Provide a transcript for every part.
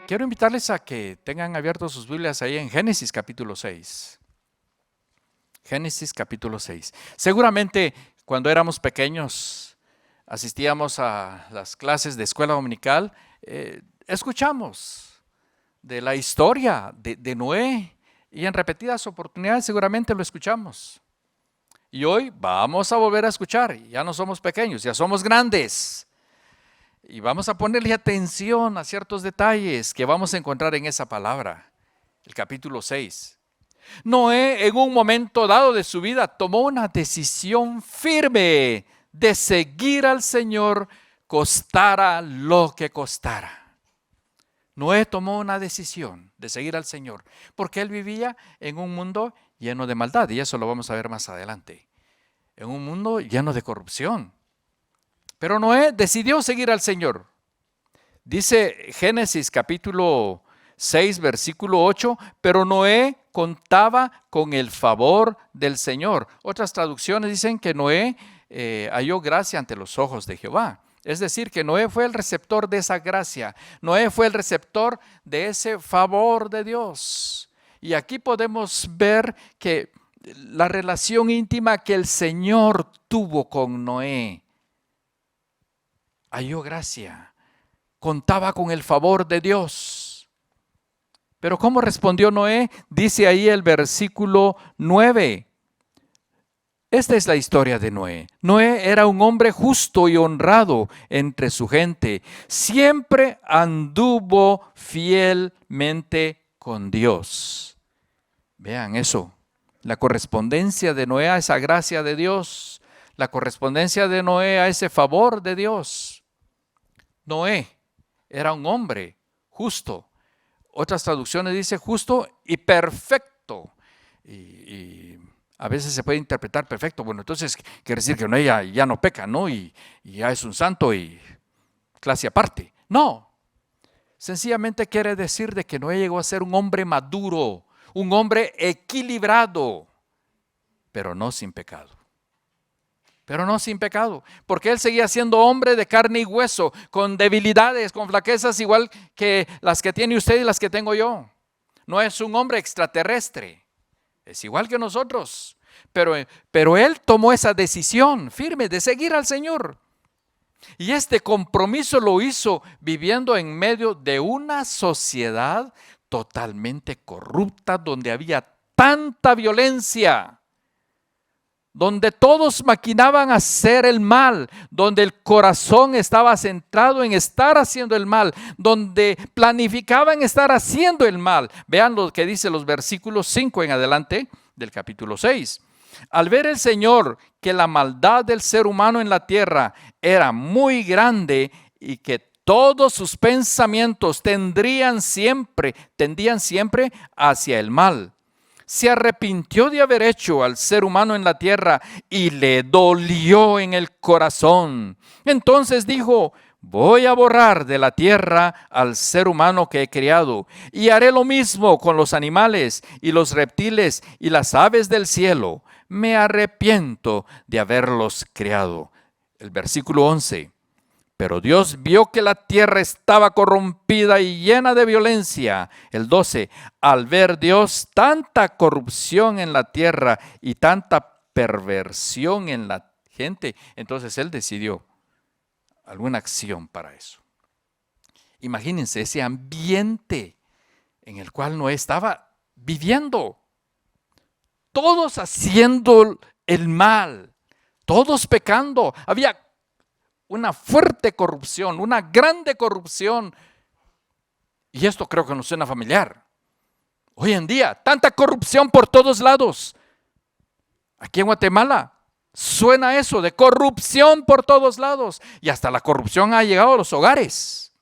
Quiero invitarles a que tengan abiertos sus Biblias ahí en Génesis capítulo 6. Génesis capítulo 6. Seguramente cuando éramos pequeños, asistíamos a las clases de escuela dominical, escuchamos de la historia de Noé y en repetidas oportunidades seguramente lo escuchamos. Y hoy vamos a volver a escuchar, ya no somos pequeños, ya somos grandes. Y vamos a ponerle atención a ciertos detalles que vamos a encontrar en esa palabra, el capítulo 6. Noé, en un momento dado de su vida, tomó una decisión firme de seguir al Señor, costara lo que costara. Noé tomó una decisión de seguir al Señor, porque él vivía en un mundo lleno de maldad, y eso lo vamos a ver más adelante. En un mundo lleno de corrupción. Pero Noé decidió seguir al Señor. Dice Génesis capítulo 6, versículo 8, pero Noé contaba con el favor del Señor. Otras traducciones dicen que Noé halló gracia ante los ojos de Jehová. Es decir, que Noé fue el receptor de esa gracia. Noé fue el receptor de ese favor de Dios. Y aquí podemos ver que la relación íntima que el Señor tuvo con Noé, halló gracia, contaba con el favor de Dios. Pero ¿cómo respondió Noé? Dice ahí el versículo 9. Esta es la historia de Noé. Noé era un hombre justo y honrado entre su gente. Siempre anduvo fielmente con Dios. Vean eso, la correspondencia de Noé a esa gracia de Dios, la correspondencia de Noé a ese favor de Dios. Noé era un hombre justo. Otras traducciones dice justo y perfecto. Y a veces se puede interpretar perfecto. Bueno, entonces quiere decir que Noé ya no peca, ¿no? Y ya es un santo y clase aparte. No. Sencillamente quiere decir de que Noé llegó a ser un hombre maduro, un hombre equilibrado, pero no sin pecado. Pero no sin pecado, porque él seguía siendo hombre de carne y hueso, con debilidades, con flaquezas igual que las que tiene usted y las que tengo yo. No es un hombre extraterrestre, es igual que nosotros, pero él tomó esa decisión firme de seguir al Señor. Y este compromiso lo hizo viviendo en medio de una sociedad totalmente corrupta, donde había tanta violencia, donde todos maquinaban hacer el mal, donde el corazón estaba centrado en estar haciendo el mal, donde planificaban estar haciendo el mal. Vean lo que dice los versículos 5 en adelante del capítulo 6. Al ver el Señor que la maldad del ser humano en la tierra era muy grande y que todos sus pensamientos tendían siempre hacia el mal, se arrepintió de haber hecho al ser humano en la tierra y le dolió en el corazón. Entonces dijo: voy a borrar de la tierra al ser humano que he creado, y haré lo mismo con los animales y los reptiles y las aves del cielo. Me arrepiento de haberlos creado. El versículo 11. Pero Dios vio que la tierra estaba corrompida y llena de violencia. El 12. Al ver Dios tanta corrupción en la tierra y tanta perversión en la gente, entonces Él decidió alguna acción para eso. Imagínense ese ambiente en el cual Noé estaba viviendo. Todos haciendo el mal, todos pecando. Había una fuerte corrupción, una grande corrupción. Y esto creo que nos suena familiar. Hoy en día, tanta corrupción por todos lados. Aquí en Guatemala suena eso de corrupción por todos lados. Y hasta la corrupción ha llegado a los hogares.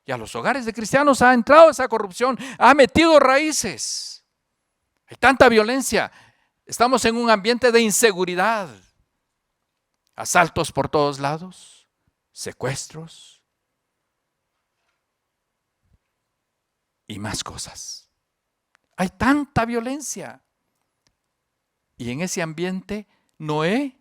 Y a los hogares de cristianos ha entrado esa corrupción, ha metido raíces. Hay tanta violencia. Estamos en un ambiente de inseguridad. Asaltos por todos lados. Secuestros y más cosas. Hay tanta violencia. Y en ese ambiente, Noé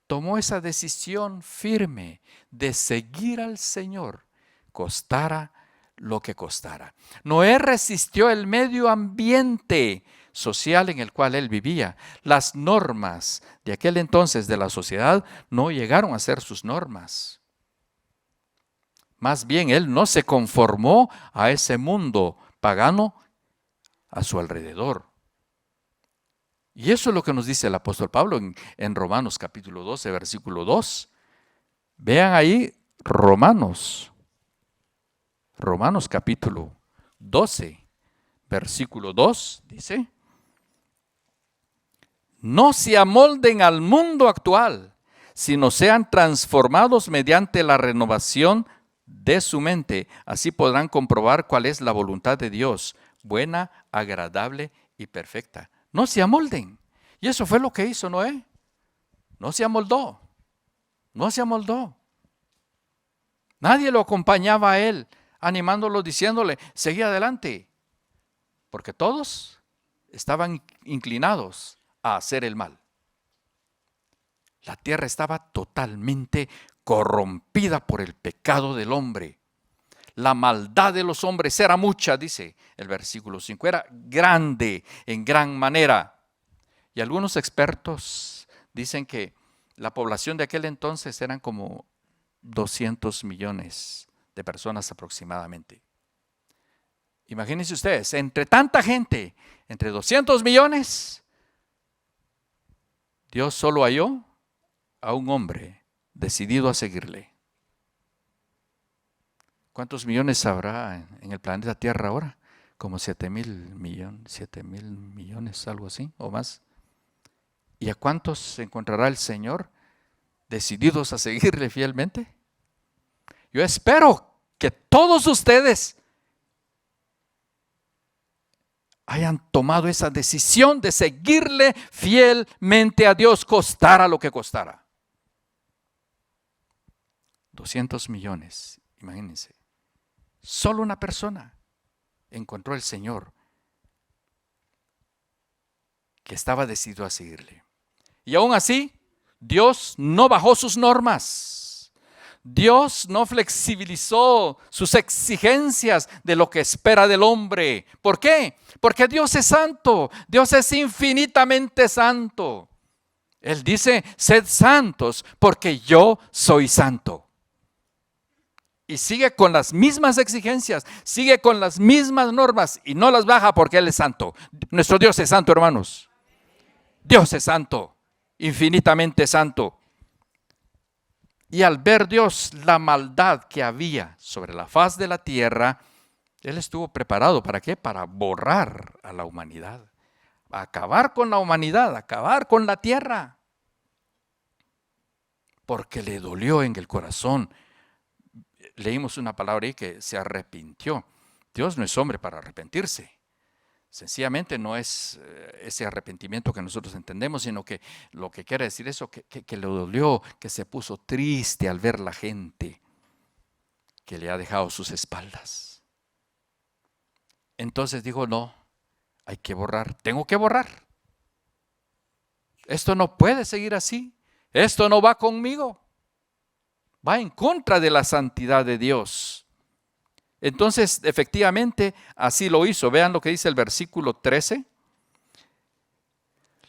tomó esa decisión firme de seguir al Señor, costara lo que costara. Noé resistió el medio ambiente social en el cual él vivía. Las normas de aquel entonces de la sociedad no llegaron a ser sus normas. Más bien, él no se conformó a ese mundo pagano a su alrededor. Y eso es lo que nos dice el apóstol Pablo en Romanos capítulo 12, versículo 2. Vean ahí Romanos capítulo 12, versículo 2, dice: no se amolden al mundo actual, sino sean transformados mediante la renovación de su mente. Así podrán comprobar cuál es la voluntad de Dios, buena, agradable y perfecta. No se amolden. Y eso fue lo que hizo Noé. No se amoldó. No se amoldó. Nadie lo acompañaba a él, animándolo, diciéndole, seguí adelante. Porque todos estaban inclinados a hacer el mal. La tierra estaba totalmente corrompida por el pecado del hombre. La maldad de los hombres era mucha, dice el versículo 5, era grande en gran manera. Y algunos expertos dicen que la población de aquel entonces eran como 200 millones de personas aproximadamente. Imagínense ustedes, entre tanta gente, entre 200 millones, Dios solo halló a un hombre decidido a seguirle. ¿Cuántos millones habrá en el planeta Tierra ahora? Como 7,000 millones, algo así, o más. ¿Y a cuántos encontrará el Señor decididos a seguirle fielmente? Yo espero que todos ustedes hayan tomado esa decisión de seguirle fielmente a Dios, costara lo que costara. 200 millones, imagínense. Solo una persona encontró el Señor que estaba decidido a seguirle. Y aún así, Dios no bajó sus normas. Dios no flexibilizó sus exigencias de lo que espera del hombre. ¿Por qué? Porque Dios es santo. Dios es infinitamente santo. Él dice, sed santos porque yo soy santo. Y sigue con las mismas exigencias, sigue con las mismas normas y no las baja porque Él es santo. Nuestro Dios es santo, hermanos. Dios es santo, infinitamente santo. Y al ver Dios la maldad que había sobre la faz de la tierra, Él estuvo preparado, ¿para qué? Para borrar a la humanidad, acabar con la humanidad, acabar con la tierra. Porque le dolió en el corazón. Leímos una palabra ahí que se arrepintió. Dios no es hombre para arrepentirse. Sencillamente no es ese arrepentimiento que nosotros entendemos, sino que lo que quiere decir eso, que le dolió, que se puso triste al ver la gente que le ha dejado sus espaldas. Entonces dijo, no, hay que borrar, tengo que borrar. Esto no puede seguir así, esto no va conmigo. Va en contra de la santidad de Dios. Entonces, efectivamente, así lo hizo. Vean lo que dice el versículo 13.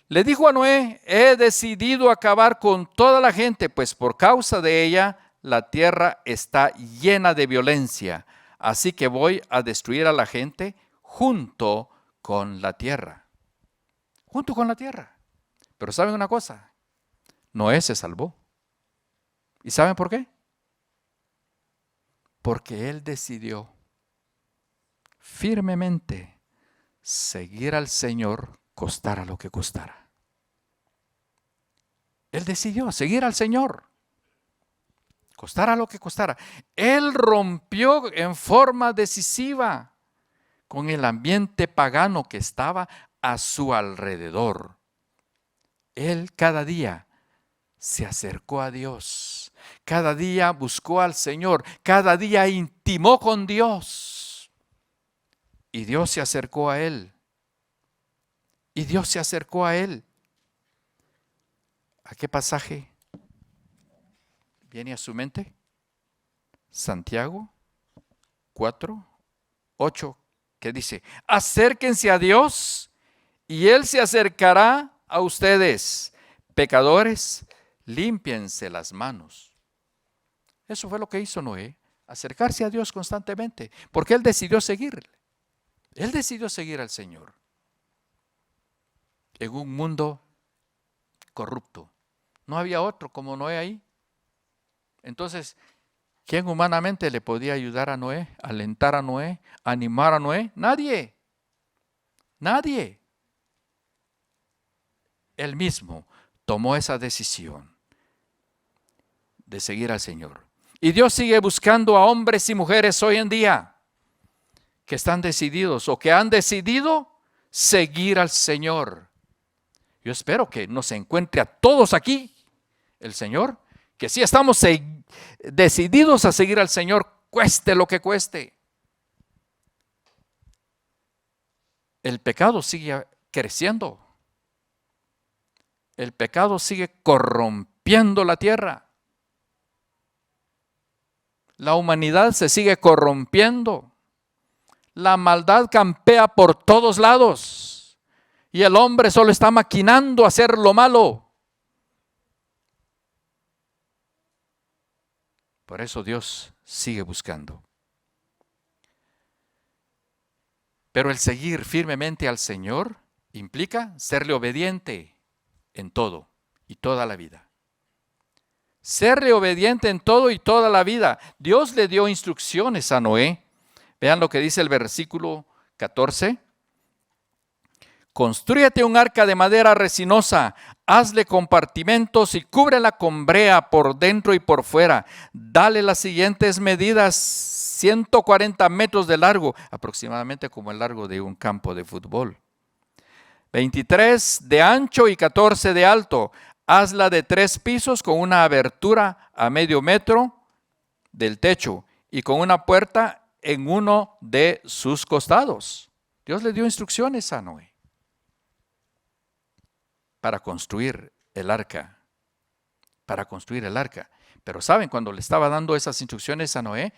Le dijo a Noé, he decidido acabar con toda la gente, pues por causa de ella la tierra está llena de violencia. Así que voy a destruir a la gente junto con la tierra. Junto con la tierra. Pero ¿saben una cosa? Noé se salvó. ¿Y saben por qué? Porque él decidió firmemente seguir al Señor, costara lo que costara. Él decidió seguir al Señor, costara lo que costara. Él rompió en forma decisiva con el ambiente pagano que estaba a su alrededor. Él cada día se acercó a Dios, cada día buscó al Señor, cada día intimó con Dios. Y Dios se acercó a él. Y Dios se acercó a él. ¿A qué pasaje viene a su mente? Santiago 4, 8, que dice: acérquense a Dios y Él se acercará a ustedes. Pecadores, límpiense las manos. Eso fue lo que hizo Noé, acercarse a Dios constantemente, porque él decidió seguirle. Él decidió seguir al Señor en un mundo corrupto. No había otro como Noé ahí. Entonces, ¿quién humanamente le podía ayudar a Noé, alentar a Noé, animar a Noé? Nadie. Nadie. Él mismo tomó esa decisión de seguir al Señor. Y Dios sigue buscando a hombres y mujeres hoy en día que están decididos o que han decidido seguir al Señor. Yo espero que nos encuentre a todos aquí el Señor, que sí estamos decididos a seguir al Señor, cueste lo que cueste. El pecado sigue creciendo. El pecado sigue corrompiendo la tierra. La humanidad se sigue corrompiendo. La maldad campea por todos lados. Y el hombre solo está maquinando hacer lo malo. Por eso Dios sigue buscando. Pero el seguir firmemente al Señor implica serle obediente en todo y toda la vida. Serle obediente en todo y toda la vida. Dios le dio instrucciones a Noé. Vean lo que dice el versículo 14. Constrúyete un arca de madera resinosa, hazle compartimentos y cúbrela con brea por dentro y por fuera. Dale las siguientes medidas: 140 metros de largo, aproximadamente como el largo de un campo de fútbol. 23 de ancho y 14 de alto. Hazla de 3 pisos con una abertura a medio metro del techo y con una puerta en uno de sus costados. Dios le dio instrucciones a Noé para construir el arca. Pero ¿saben? Cuando le estaba dando esas instrucciones a Noé,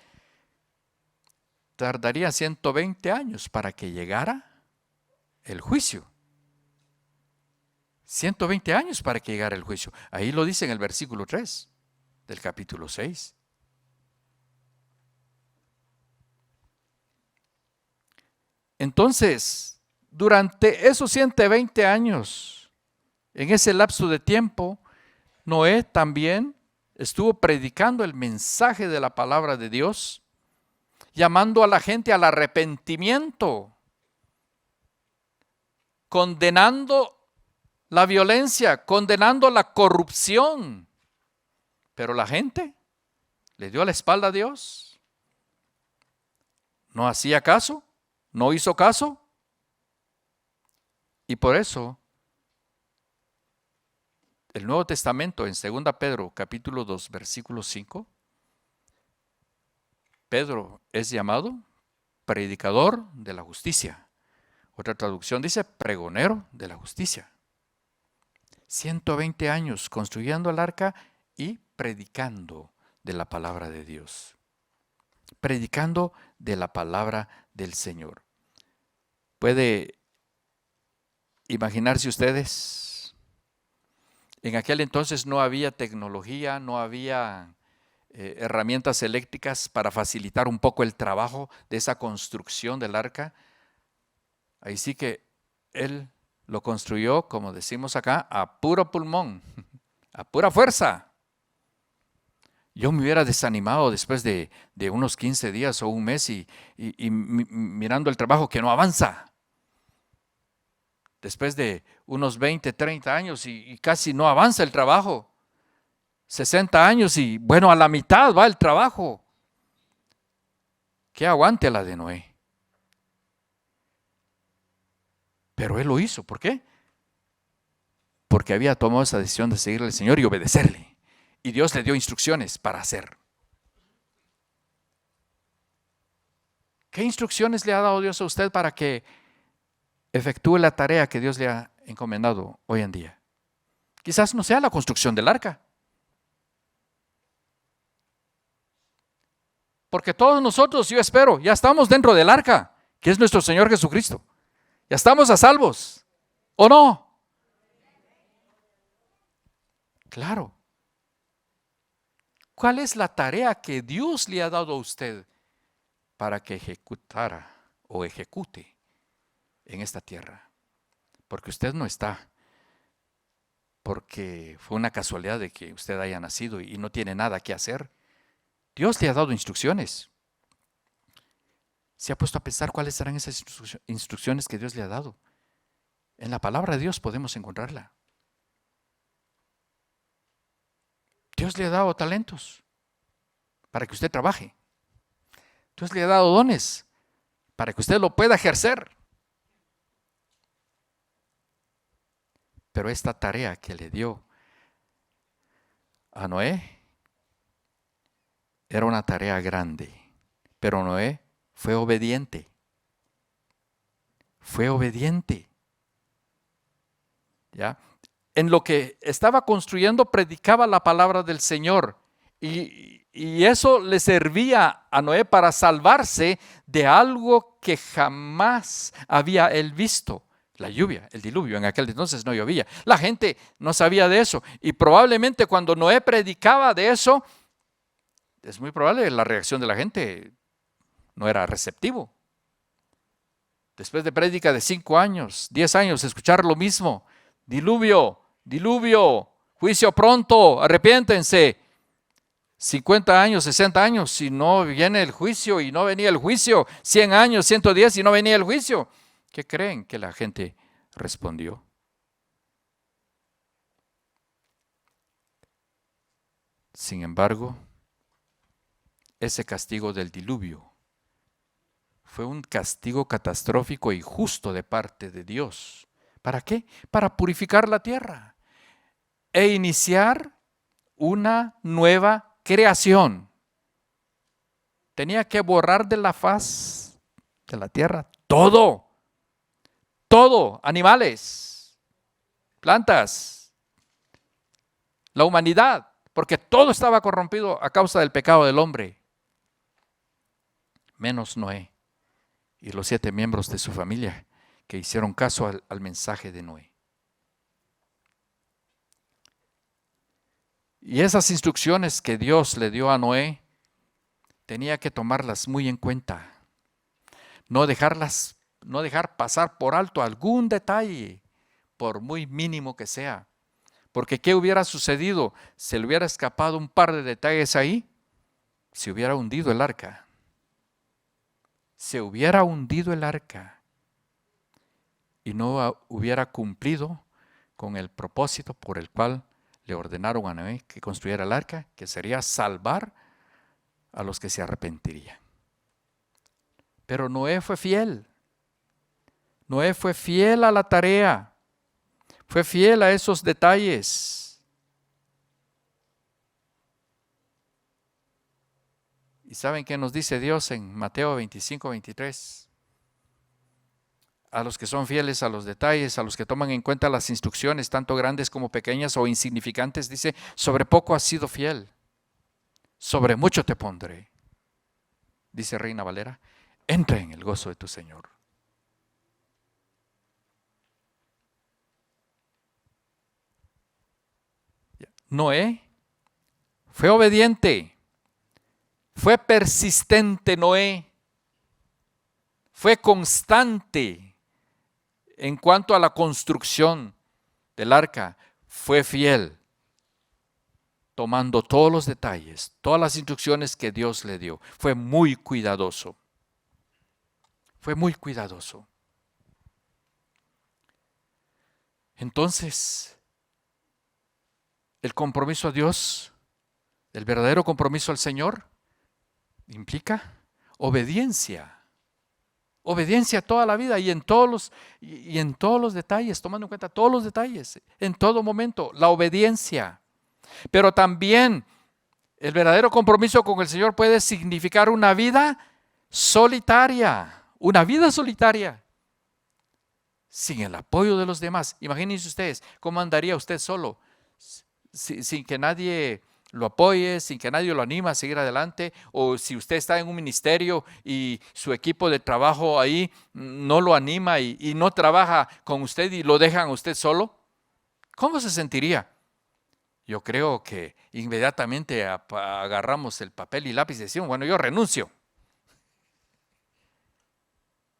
tardaría 120 años para que llegara el juicio. 120 años para que llegara el juicio. Ahí lo dice en el versículo 3 del capítulo 6. Entonces, durante esos 120 años, en ese lapso de tiempo, Noé también estuvo predicando el mensaje de la palabra de Dios, llamando a la gente al arrepentimiento, condenando la violencia, condenando la corrupción. Pero la gente le dio la espalda a Dios. No hacía caso, no hizo caso. Y por eso el Nuevo Testamento en 2 Pedro capítulo 2 versículo 5, Pedro es llamado predicador de la justicia. Otra traducción dice pregonero de la justicia. 120 años construyendo el arca y predicando de la palabra de Dios. Predicando de la palabra del Señor. ¿Puede imaginarse ustedes? En aquel entonces no había tecnología, no había herramientas eléctricas para facilitar un poco el trabajo de esa construcción del arca. Ahí sí que él lo construyó, como decimos acá, a puro pulmón, a pura fuerza. Yo me hubiera desanimado después de unos 15 días o un mes y mirando el trabajo que no avanza. Después de unos 20, 30 años y casi no avanza el trabajo. 60 años y bueno, a la mitad va el trabajo. Que aguante la de Noé. Pero él lo hizo. ¿Por qué? Porque había tomado esa decisión de seguirle al Señor y obedecerle. Y Dios le dio instrucciones para hacer. ¿Qué instrucciones le ha dado Dios a usted para que efectúe la tarea que Dios le ha encomendado hoy en día? Quizás no sea la construcción del arca. Porque todos nosotros, yo espero, ya estamos dentro del arca. que es nuestro Señor Jesucristo. Ya estamos a salvos, ¿o no? Claro. ¿Cuál es la tarea que Dios le ha dado a usted para que ejecutara o ejecute en esta tierra? Porque usted no está, porque fue una casualidad de que usted haya nacido y no tiene nada que hacer. Dios le ha dado instrucciones. ¿Se ha puesto a pensar cuáles serán esas instrucciones que Dios le ha dado? En la palabra de Dios podemos encontrarla. Dios le ha dado talentos para que usted trabaje. Dios le ha dado dones para que usted lo pueda ejercer. Pero esta tarea que le dio a Noé era una tarea grande. Pero Noé fue obediente. Fue obediente. ¿Ya? En lo que estaba construyendo predicaba la palabra del Señor. Y eso le servía a Noé para salvarse de algo que jamás había él visto. La lluvia, el diluvio. En aquel entonces no llovía. La gente no sabía de eso. Y probablemente cuando Noé predicaba de eso, es muy probable que la reacción de la gente no era receptivo. Después de prédica de 5 años, 10 años, escuchar lo mismo. Diluvio, diluvio, juicio pronto, arrepiéntense. 50 años, 60 años, si no viene el juicio y no venía el juicio. 100 años, 110 y no venía el juicio. ¿Qué creen que la gente respondió? Sin embargo, ese castigo del diluvio fue un castigo catastrófico y justo de parte de Dios. ¿Para qué? Para purificar la tierra e iniciar una nueva creación. Tenía que borrar de la faz de la tierra todo, animales, plantas, la humanidad, porque todo estaba corrompido a causa del pecado del hombre, menos Noé y los 7 miembros de su familia que hicieron caso al mensaje de Noé. Y esas instrucciones que Dios le dio a Noé, tenía que tomarlas muy en cuenta. No dejar pasar por alto algún detalle, por muy mínimo que sea. Porque ¿qué hubiera sucedido? ¿Se le hubiera escapado un par de detalles ahí? Se hubiera hundido el arca. Se hubiera hundido el arca. Y no hubiera cumplido con el propósito por el cual le ordenaron a Noé que construyera el arca, que sería salvar a los que se arrepentirían. Pero Noé fue fiel. Noé fue fiel a la tarea. Fue fiel a esos detalles. ¿Y saben qué nos dice Dios en Mateo 25, 23? A los que son fieles a los detalles, a los que toman en cuenta las instrucciones, tanto grandes como pequeñas o insignificantes, dice, sobre poco has sido fiel, sobre mucho te pondré. Dice Reina Valera, entra en el gozo de tu Señor. Noé fue obediente, fue persistente Noé, fue constante en cuanto a la construcción del arca, fue fiel, tomando todos los detalles, todas las instrucciones que Dios le dio. Fue muy cuidadoso. Fue muy cuidadoso. Entonces, el compromiso a Dios, el verdadero compromiso al Señor, implica obediencia. Obediencia toda la vida y en todos los detalles, tomando en cuenta todos los detalles, en todo momento, la obediencia. Pero también el verdadero compromiso con el Señor puede significar una vida solitaria, sin el apoyo de los demás. Imagínense ustedes, ¿cómo andaría usted solo? Sin que nadie lo apoye, sin que nadie lo anime a seguir adelante, o si usted está en un ministerio y su equipo de trabajo ahí no lo anima y no trabaja con usted y lo dejan a usted solo, ¿cómo se sentiría? Yo creo que inmediatamente agarramos el papel y lápiz y decimos, bueno, yo renuncio,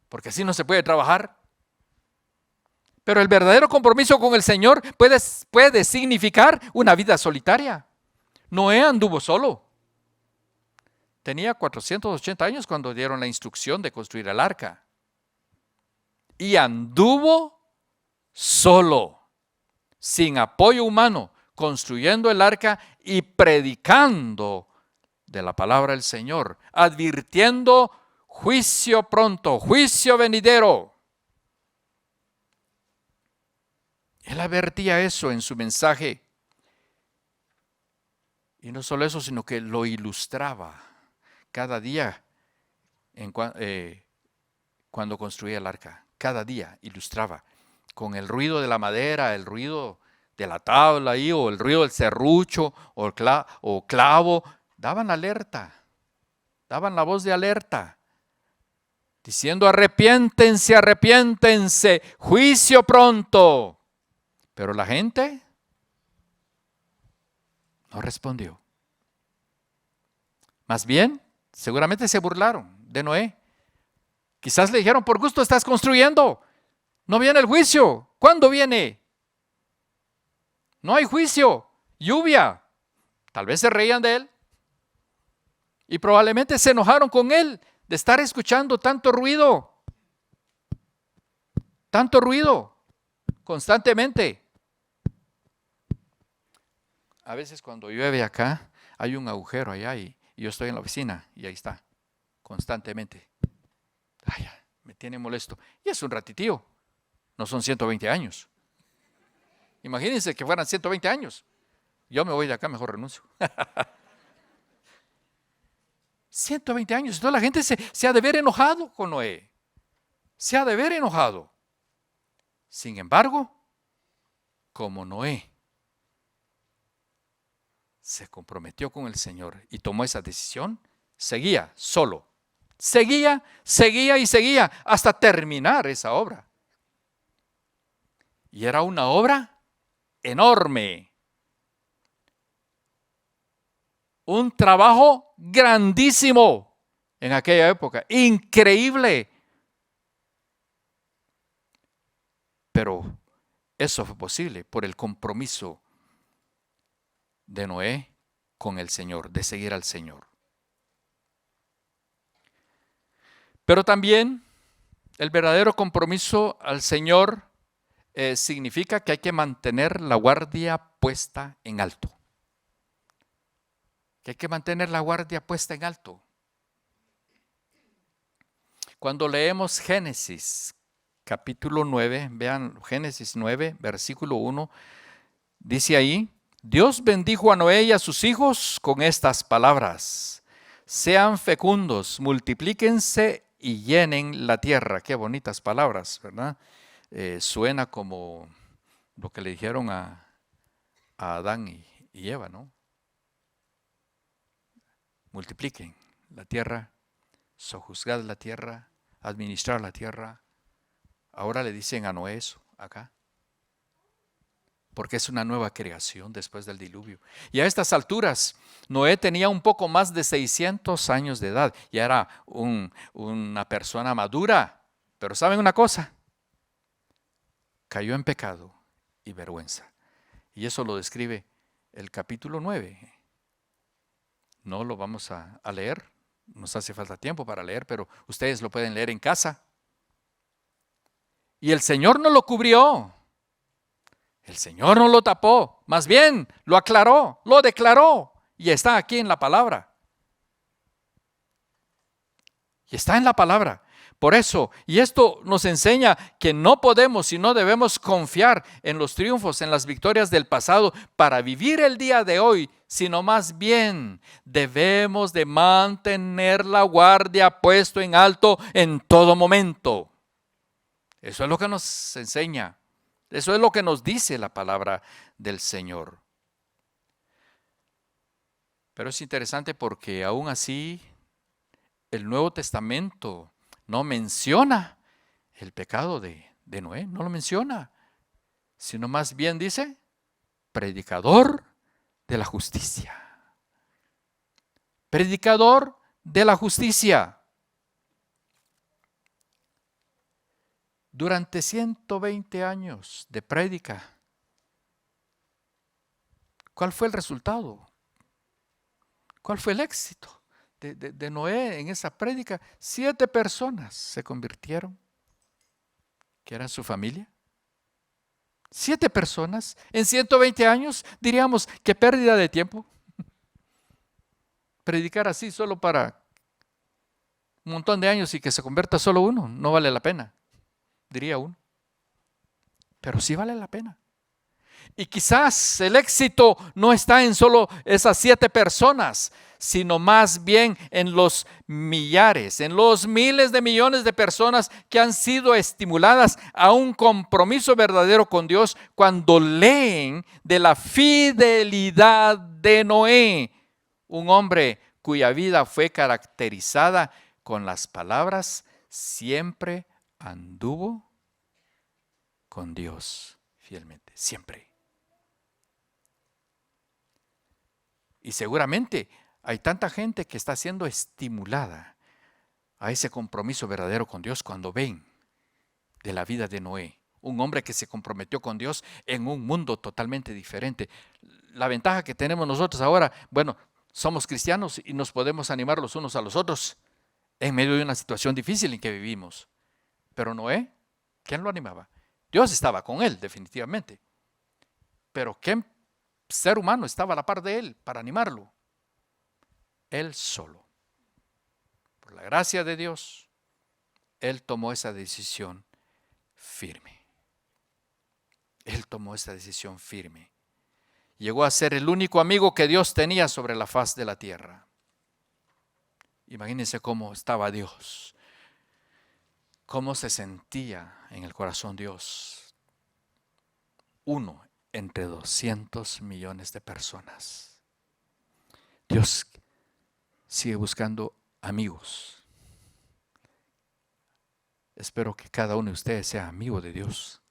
porque así no se puede trabajar. Pero el verdadero compromiso con el Señor puede significar una vida solitaria. Noé anduvo solo. Tenía 480 años cuando dieron la instrucción de construir el arca. Y anduvo solo, sin apoyo humano, construyendo el arca y predicando de la palabra del Señor, advirtiendo juicio pronto, juicio venidero. Él advertía eso en su mensaje. Y no solo eso, sino que lo ilustraba cada día cuando construía el arca. Cada día ilustraba con el ruido de la madera, el ruido de la tabla ahí, o el ruido del serrucho o clavo. Daban alerta, daban la voz de alerta, diciendo arrepiéntense, arrepiéntense, juicio pronto. Pero la gente no respondió. Más bien, seguramente se burlaron de Noé. Quizás le dijeron, por gusto estás construyendo. No viene el juicio. ¿Cuándo viene? No hay juicio. Lluvia. Tal vez se reían de él. Y probablemente se enojaron con él de estar escuchando tanto ruido. Tanto ruido. Constantemente. A veces cuando llueve acá, hay un agujero allá y yo estoy en la oficina y ahí está, constantemente. Ay, me tiene molesto. Y es un ratitío, no son 120 años. Imagínense que fueran 120 años. Yo me voy de acá, mejor renuncio. 120 años. Entonces la gente se ha de ver enojado con Noé. Se ha de ver enojado. Sin embargo, como Noé se comprometió con el Señor y tomó esa decisión, seguía solo. Seguía y seguía hasta terminar esa obra. Y era una obra enorme. Un trabajo grandísimo en aquella época. Increíble. Pero eso fue posible por el compromiso de Noé con el Señor, de seguir al Señor. Pero también el verdadero compromiso al Señor significa que hay que mantener la guardia puesta en alto. Que hay que mantener la guardia puesta en alto. Cuando leemos Génesis capítulo 9, vean Génesis 9, versículo 1, dice ahí, Dios bendijo a Noé y a sus hijos con estas palabras. Sean fecundos, multiplíquense y llenen la tierra. Qué bonitas palabras, ¿verdad? Suena como lo que le dijeron a Adán y Eva, ¿no? Multipliquen la tierra, sojuzgad la tierra, administrar la tierra. Ahora le dicen a Noé eso, acá. Porque es una nueva creación después del diluvio. Y a estas alturas, Noé tenía un poco más de 600 años de edad. Ya era una persona madura. Pero ¿saben una cosa? Cayó en pecado y vergüenza. Y eso lo describe el capítulo 9. No lo vamos a leer. Nos hace falta tiempo para leer, pero ustedes lo pueden leer en casa. Y el Señor no lo cubrió. El Señor no lo tapó, más bien lo aclaró, lo declaró y está aquí en la palabra. Y está en la palabra. Por eso, y esto nos enseña que no podemos y no debemos confiar en los triunfos, en las victorias del pasado para vivir el día de hoy, sino más bien debemos de mantener la guardia puesto en alto en todo momento. Eso es lo que nos enseña. Eso es lo que nos dice la palabra del Señor. Pero es interesante porque aún así el Nuevo Testamento no menciona el pecado de Noé, no lo menciona, sino más bien dice, predicador de la justicia. Predicador de la justicia. Durante 120 años de prédica, ¿cuál fue el resultado? ¿Cuál fue el éxito de Noé en esa prédica? 7 personas se convirtieron, que eran su familia. 7 personas en 120 años, diríamos, qué pérdida de tiempo. Predicar así solo para un montón de años y que se convierta solo uno, no vale la pena, diría uno. Pero sí vale la pena. Y quizás el éxito no está en solo esas 7 personas, sino más bien en los millares, en los miles de millones de personas que han sido estimuladas a un compromiso verdadero con Dios cuando leen de la fidelidad de Noé, un hombre cuya vida fue caracterizada con las palabras: siempre anduvo con Dios fielmente, siempre. Y seguramente hay tanta gente que está siendo estimulada a ese compromiso verdadero con Dios cuando ven de la vida de Noé, un hombre que se comprometió con Dios en un mundo totalmente diferente. La ventaja que tenemos nosotros ahora, bueno, somos cristianos y nos podemos animar los unos a los otros en medio de una situación difícil en que vivimos. Pero Noé, ¿quién lo animaba? Dios estaba con él, definitivamente. Pero ¿qué ser humano estaba a la par de él para animarlo? Él solo. Por la gracia de Dios, él tomó esa decisión firme. Él tomó esa decisión firme. Llegó a ser el único amigo que Dios tenía sobre la faz de la tierra. Imagínense cómo estaba Dios, cómo se sentía en el corazón Dios. Uno entre 200 millones de personas. Dios sigue buscando amigos. Espero que cada uno de ustedes sea amigo de Dios,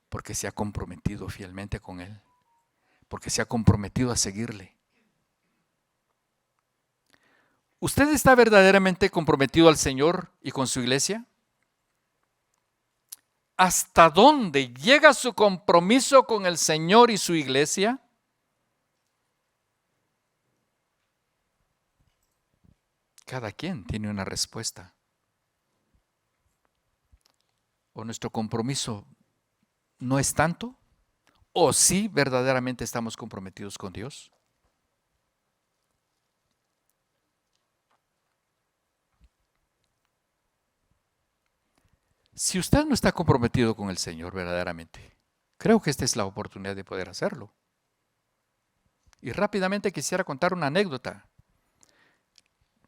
porque se ha comprometido fielmente con Él, porque se ha comprometido a seguirle. ¿Usted está verdaderamente comprometido al Señor y con su iglesia? ¿Hasta dónde llega su compromiso con el Señor y su iglesia? Cada quien tiene una respuesta. ¿O nuestro compromiso no es tanto? ¿O sí verdaderamente estamos comprometidos con Dios? Si usted no está comprometido con el Señor verdaderamente, creo que esta es la oportunidad de poder hacerlo. Y rápidamente quisiera contar una anécdota.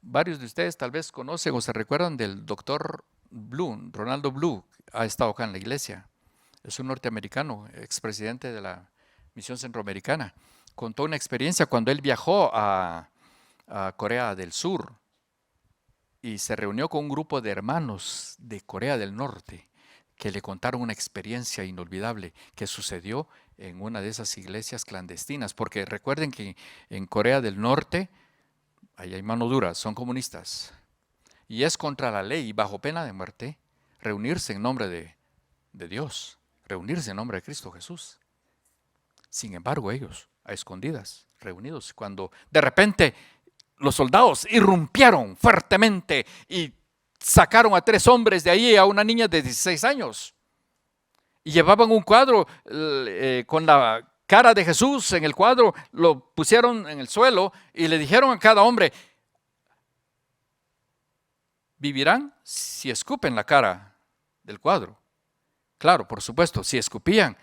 Varios de ustedes tal vez conocen o se recuerdan del doctor Blue, Ronaldo Blue, ha estado acá en la iglesia. Es un norteamericano, expresidente de la Misión Centroamericana. Contó una experiencia cuando él viajó a Corea del Sur y se reunió con un grupo de hermanos de Corea del Norte que le contaron una experiencia inolvidable que sucedió en una de esas iglesias clandestinas. Porque recuerden que en Corea del Norte, ahí hay mano dura, son comunistas. Y es contra la ley y bajo pena de muerte reunirse en nombre de Dios, reunirse en nombre de Cristo Jesús. Sin embargo, ellos, a escondidas, reunidos, cuando de repente los soldados irrumpieron fuertemente y sacaron a 3 hombres de ahí, a una niña de 16 años. Y llevaban un cuadro con la cara de Jesús en el cuadro, lo pusieron en el suelo y le dijeron a cada hombre: vivirán si escupen la cara del cuadro. Claro, por supuesto, si escupían,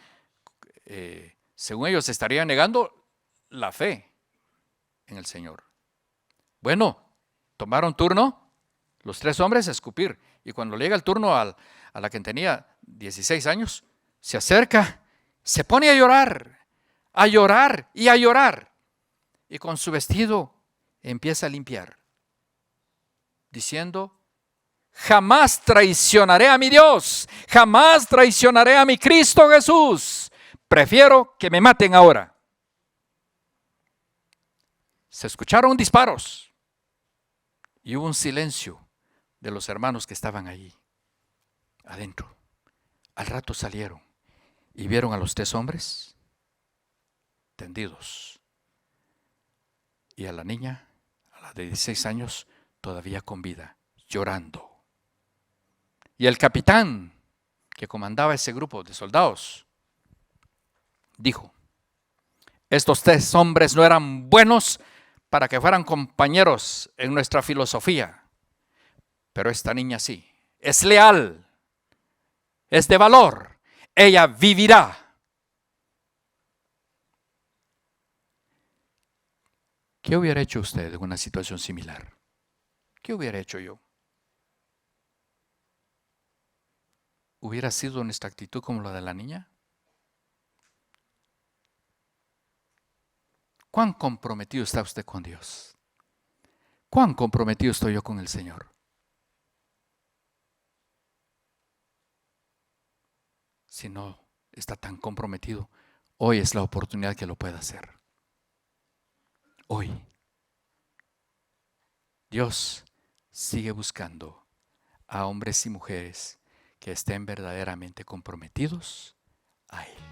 según ellos estarían negando la fe en el Señor. Bueno, tomaron turno los 3 hombres a escupir. Y cuando llega el turno a la que tenía 16 años, se acerca, se pone a llorar y a llorar. y con su vestido empieza a limpiar, diciendo: jamás traicionaré a mi Dios, jamás traicionaré a mi Cristo Jesús. Prefiero que me maten ahora. Se escucharon disparos y hubo un silencio de los hermanos que estaban allí adentro. Al rato salieron y vieron a los 3 hombres tendidos y a la niña, a la de 16 años, todavía con vida, llorando. Y el capitán que comandaba ese grupo de soldados dijo: estos 3 hombres no eran buenos para que fueran compañeros en nuestra filosofía, pero esta niña sí, es leal, es de valor, ella vivirá. ¿Qué hubiera hecho usted en una situación similar? ¿Qué hubiera hecho yo? ¿Hubiera sido nuestra actitud como la de la niña? ¿Cuán comprometido está usted con Dios? ¿Cuán comprometido estoy yo con el Señor? Si no está tan comprometido, hoy es la oportunidad que lo pueda hacer. Hoy. Dios sigue buscando a hombres y mujeres que estén verdaderamente comprometidos a Él.